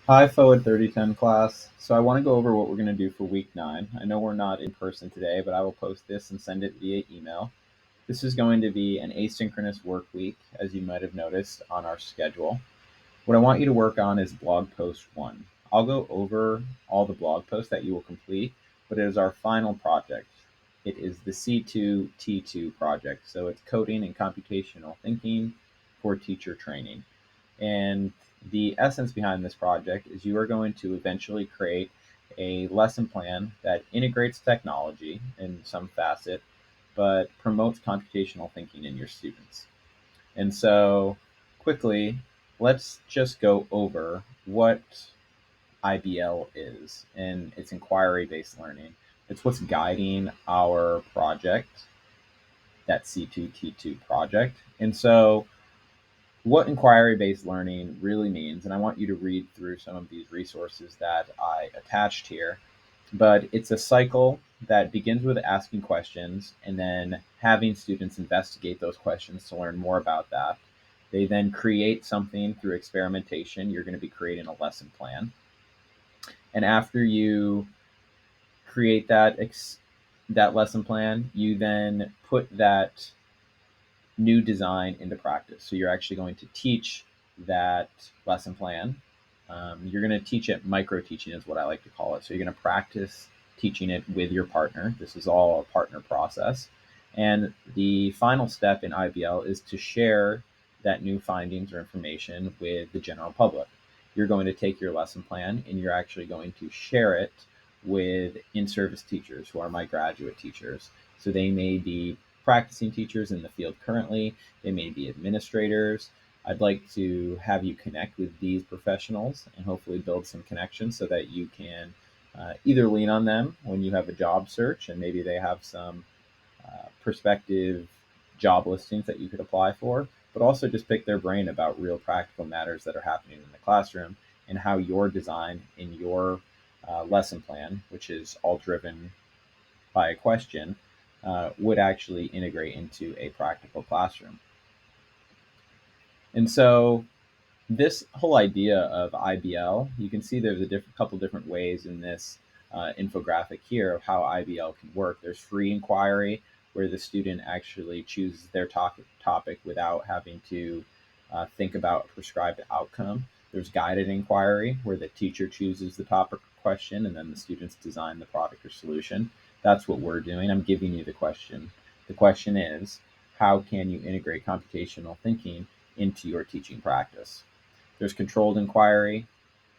Hi, FOED 3010 class. So I want to go over what we're going to do for week 9. I know we're not in person today, but I will post this and send it via email. This is going to be an asynchronous work week, as you might have noticed on our schedule. What I want you to work on is blog post 1. I'll go over all the blog posts that you will complete, but it is our final project. It is the C2T2 project. So it's coding and computational thinking for teacher training. And the essence behind this project is you are going to eventually create a lesson plan that integrates technology in some facet, but promotes computational thinking in your students. And so, quickly, let's just go over what IBL is and its inquiry based learning. It's what's guiding our project, that C2T2 project. And so, what inquiry-based learning really means, and I want you to read through some of these resources that I attached here, but it's a cycle that begins with asking questions and then having students investigate those questions to learn more about that. They then create something through experimentation. You're going to be creating a lesson plan. And after you create that lesson plan, you then put that new design into practice. So you're actually going to teach that lesson plan. You're going to teach it micro teaching, is what I like to call it. So you're going to practice teaching it with your partner. This is all a partner process. And the final step in IBL is to share that new findings or information with the general public. You're going to take your lesson plan and you're actually going to share it with in-service teachers who are my graduate teachers. So they may be practicing teachers in the field currently, they may be administrators. I'd like to have you connect with these professionals and hopefully build some connections so that you can either lean on them when you have a job search and maybe they have some prospective job listings that you could apply for, but also just pick their brain about real practical matters that are happening in the classroom and how your design in your lesson plan, which is all driven by a question, would actually integrate into a practical classroom. And so this whole idea of IBL, you can see there's a couple different ways in this infographic here of how IBL can work. There's free inquiry, where the student actually chooses their topic without having to think about a prescribed outcome. There's guided inquiry, where the teacher chooses the topic or question and then the students design the product or solution. That's what we're doing. I'm giving you the question. The question is, how can you integrate computational thinking into your teaching practice? There's controlled inquiry,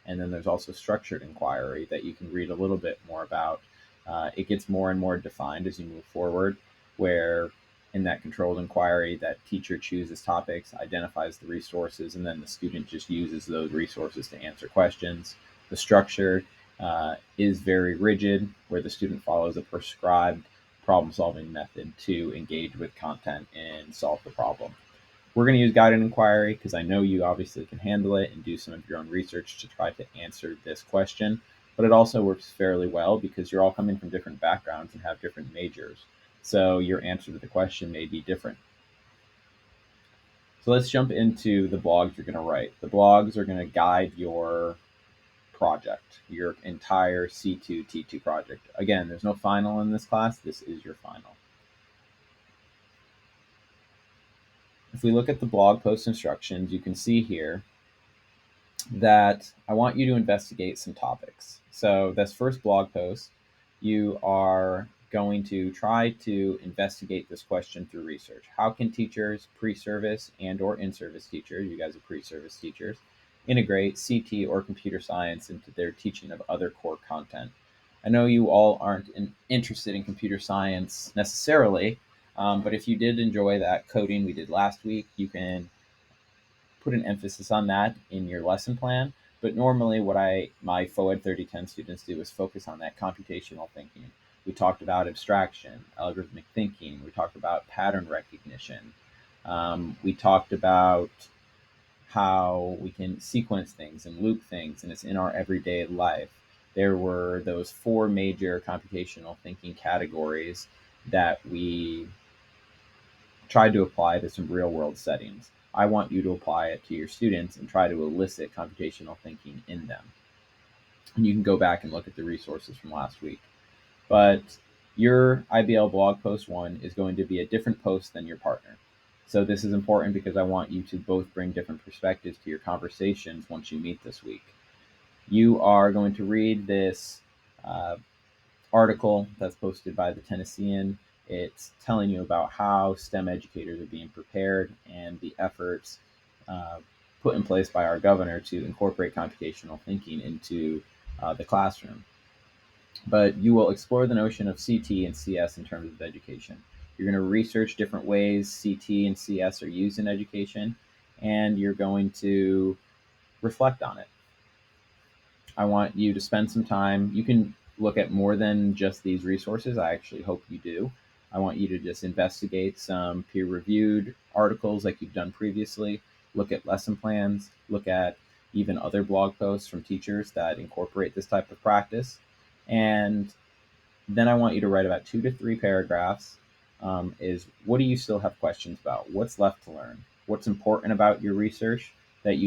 and then there's also structured inquiry that you can read a little bit more about. It gets more and more defined as you move forward, where in that controlled inquiry, that teacher chooses topics, identifies the resources, and then the student just uses those resources to answer questions. The structured is very rigid, where the student follows a prescribed problem solving method to engage with content and solve the problem. We're going to use guided inquiry because I know you obviously can handle it and do some of your own research to try to answer this question. But it also works fairly well because you're all coming from different backgrounds and have different majors. So your answer to the question may be different. So let's jump into the blogs you're going to write. The blogs are going to guide your project, your entire C2T2 project. Again, there's no final in this class. This is your final. If we look at the blog post instructions, you can see here that I want you to investigate some topics. So this first blog post, you are going to try to investigate this question through research. How can teachers, pre-service and or in-service teachers, you guys are pre-service teachers, integrate CT or computer science into their teaching of other core content? I know you all aren't interested in computer science necessarily, but if you did enjoy that coding we did last week, you can put an emphasis on that in your lesson plan. But normally what my FOED 3010 students do is focus on that computational thinking. We talked about abstraction, algorithmic thinking. We talked about pattern recognition. We talked about how we can sequence things and loop things, and it's in our everyday life. There were those four major computational thinking categories that we tried to apply to some real world settings. I want you to apply it to your students and try to elicit computational thinking in them. And you can go back and look at the resources from last week. But your IBL blog post 1 is going to be a different post than your partner. So this is important because I want you to both bring different perspectives to your conversations once you meet this week. You are going to read this article that's posted by the Tennessean. It's telling you about how STEM educators are being prepared and the efforts put in place by our governor to incorporate computational thinking into the classroom. But you will explore the notion of CT and CS in terms of education. You're going to research different ways CT and CS are used in education, and you're going to reflect on it. I want you to spend some time. You can look at more than just these resources. I actually hope you do. I want you to just investigate some peer reviewed articles like you've done previously, look at lesson plans, look at even other blog posts from teachers that incorporate this type of practice. And then I want you to write about 2 to 3 paragraphs. Is what do you still have questions about? What's left to learn? What's important about your research that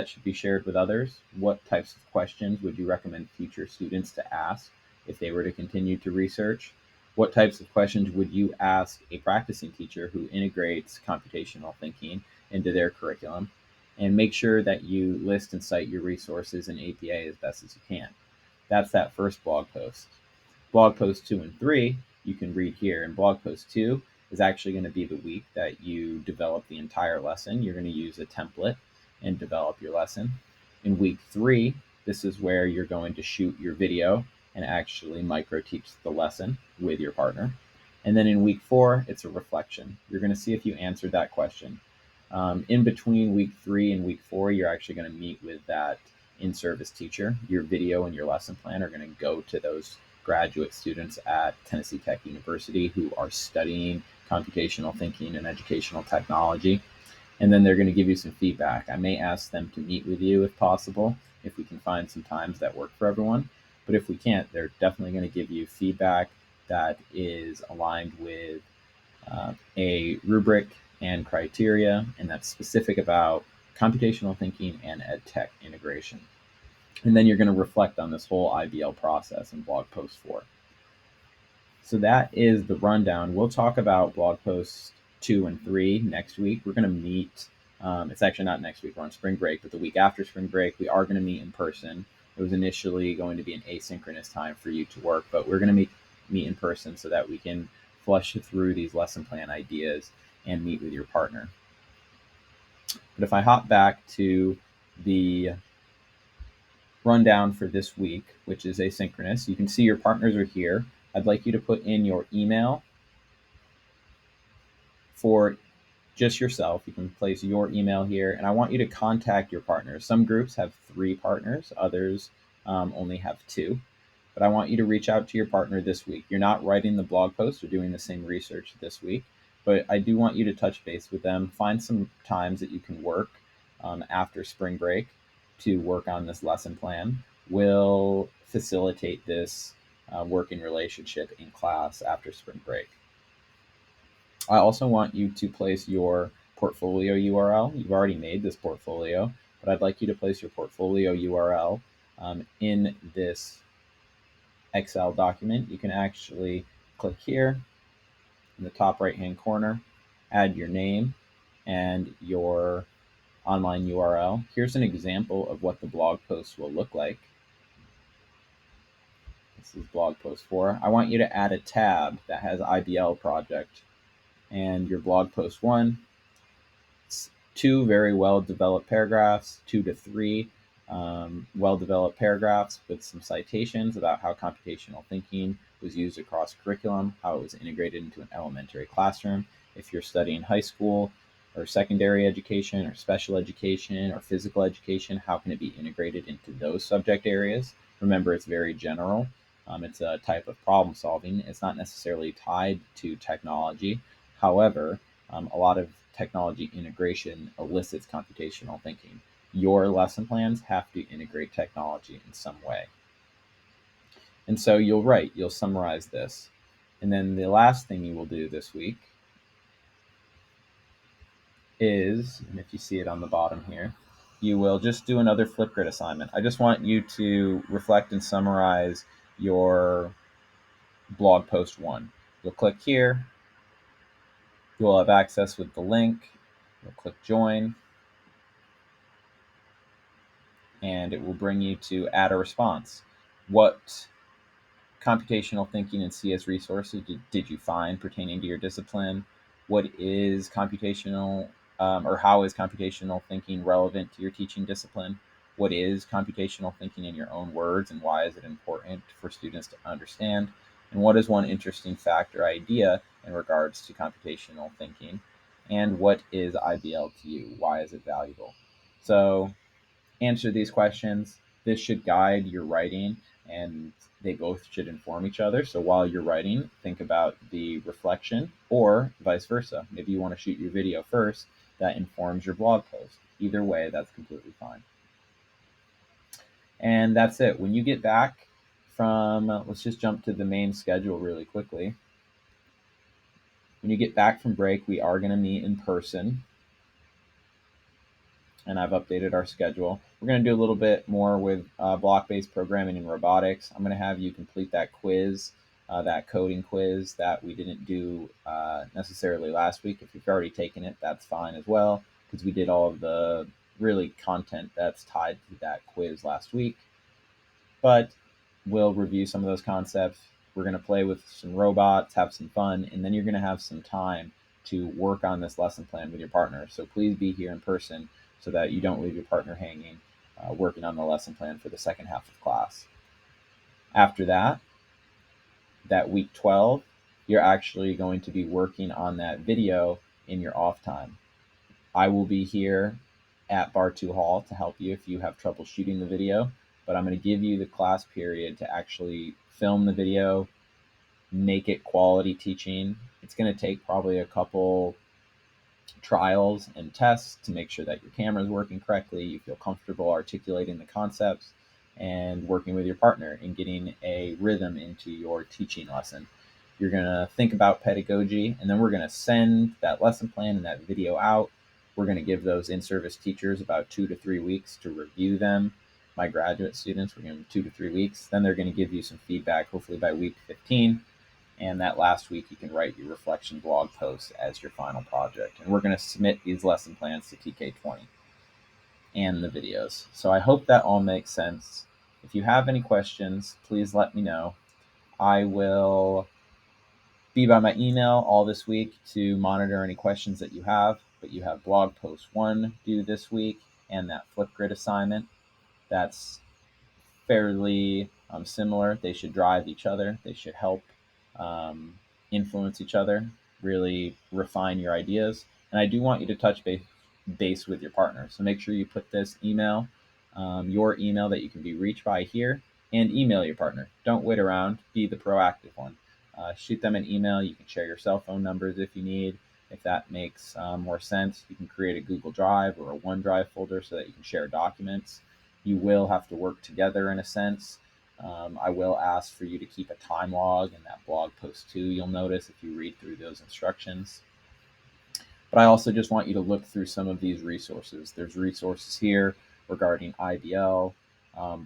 should be shared with others? What types of questions would you recommend future students to ask if they were to continue to research? What types of questions would you ask a practicing teacher who integrates computational thinking into their curriculum? And make sure that you list and cite your resources and APA as best as you can. That's that first blog post. Blog post 2 and 3, you can read here. And blog post 2 is actually going to be the week that you develop the entire lesson. You're going to use a template and develop your lesson. In week 3, this is where you're going to shoot your video and actually micro teach the lesson with your partner. And then in week 4, it's a reflection. You're going to see if you answered that question. In between week 3 and week 4, you're actually going to meet with that in-service teacher. Your video and your lesson plan are going to go to those graduate students at Tennessee Tech University who are studying computational thinking and educational technology. And then they're going to give you some feedback. I may ask them to meet with you if possible, if we can find some times that work for everyone. But if we can't, they're definitely going to give you feedback that is aligned with a rubric and criteria, and that's specific about computational thinking and ed tech integration. And then you're going to reflect on this whole IBL process in blog post 4. So that is the rundown. We'll talk about blog posts 2 and 3 next week. We're going to meet. It's actually not next week. We're on spring break, but the week after spring break, we are going to meet in person. It was initially going to be an asynchronous time for you to work, but we're going to meet in person so that we can flush through these lesson plan ideas and meet with your partner. But if I hop back to the rundown for this week, which is asynchronous, you can see your partners are here. I'd like you to put in your email for just yourself. You can place your email here, and I want you to contact your partners. Some groups have 3 partners, others only have 2. But I want you to reach out to your partner this week. You're not writing the blog post or doing the same research this week, but I do want you to touch base with them. Find some times that you can work after spring break to work on this lesson plan. We'll facilitate this working relationship in class after spring break. I also want you to place your portfolio URL. You've already made this portfolio, but I'd like you to place your portfolio URL in this Excel document. You can actually click here in the top right hand corner, add your name and your online URL. Here's an example of what the blog post will look like. This is blog post 4. I want you to add a tab that has IBL project, and your blog post 1, 2 very well developed paragraphs, 2 to 3 well developed paragraphs with some citations about how computational thinking was used across curriculum, how it was integrated into an elementary classroom. If you're studying high school or secondary education or special education or physical education, how can it be integrated into those subject areas? Remember, it's very general. It's a type of problem solving. It's not necessarily tied to technology. However, a lot of technology integration elicits computational thinking. Your lesson plans have to integrate technology in some way. And so you'll summarize this. And then the last thing you will do this week is, and if you see it on the bottom here, you will just do another Flipgrid assignment. I just want you to reflect and summarize your blog post 1. You'll click here, you'll have access with the link, you'll click join, and it will bring you to add a response. What computational thinking and CS resources did you find pertaining to your discipline? What is computational, or how is computational thinking relevant to your teaching discipline? What is computational thinking in your own words, and why is it important for students to understand? And what is one interesting fact or idea in regards to computational thinking? And what is IBL to you? Why is it valuable? So answer these questions. This should guide your writing, and they both should inform each other. So while you're writing, think about the reflection, or vice versa. Maybe you want to shoot your video first, that informs your blog post. Either way, that's completely fine. And that's it. When you get back from, let's just jump to the main schedule really quickly. When you get back from break, we are going to meet in person, and I've updated our schedule. We're going to do a little bit more with block-based programming and robotics. I'm going to have you complete that quiz, that coding quiz that we didn't do necessarily last week. If you've already taken it, that's fine as well, because we did all of the really content that's tied to that quiz last week. But we'll review some of those concepts. We're going to play with some robots, have some fun, and then you're going to have some time to work on this lesson plan with your partner. So please be here in person so that you don't leave your partner hanging, working on the lesson plan for the second half of class. After that week 12, you're actually going to be working on that video in your off time. I will be here at Bar 2 Hall to help you if you have trouble shooting the video, but I'm going to give you the class period to actually film the video, make it quality teaching. It's going to take probably a couple trials and tests to make sure that your camera is working correctly, you feel comfortable articulating the concepts, and working with your partner and getting a rhythm into your teaching lesson. You're going to think about pedagogy, and then we're going to send that lesson plan and that video out. We're going to give those in-service teachers about 2 to 3 weeks to review them. My graduate students, we're going to give them 2 to 3 weeks. Then they're going to give you some feedback, hopefully by week 15. And that last week, you can write your reflection blog post as your final project. And we're going to submit these lesson plans to TK20 and the videos. So I hope that all makes sense. If you have any questions, please let me know. I will be by my email all this week to monitor any questions that you have. But you have blog post 1 due this week, and that Flipgrid assignment. That's fairly similar. They should drive each other. They should help influence each other, really refine your ideas. And I do want you to touch base with your partner. So make sure you put this email, your email that you can be reached by here, and email your partner. Don't wait around. Be the proactive one. Shoot them an email. You can share your cell phone numbers if you need. If that makes more sense, you can create a Google Drive or a OneDrive folder so that you can share documents. You will have to work together in a sense. I will ask for you to keep a time log in that blog post too, you'll notice if you read through those instructions. But I also just want you to look through some of these resources. There's resources here regarding IBL,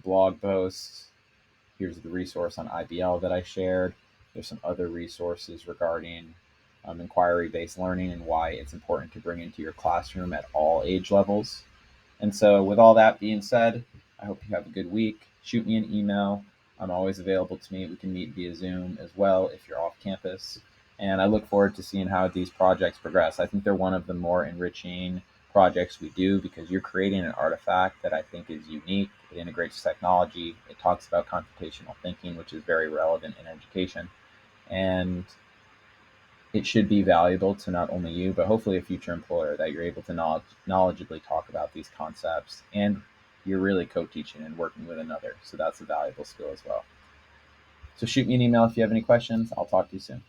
blog posts. Here's the resource on IBL that I shared. There's some other resources regarding inquiry-based learning and why it's important to bring into your classroom at all age levels. And so with all that being said, I hope you have a good week. Shoot me an email. I'm always available to meet. We can meet via Zoom as well if you're off campus. And I look forward to seeing how these projects progress. I think they're one of the more enriching projects we do because you're creating an artifact that I think is unique. It integrates technology. It talks about computational thinking, which is very relevant in education. And it should be valuable to not only you, but hopefully a future employer, that you're able to knowledgeably talk about these concepts, and you're really co-teaching and working with another. So that's a valuable skill as well. So shoot me an email if you have any questions. I'll talk to you soon.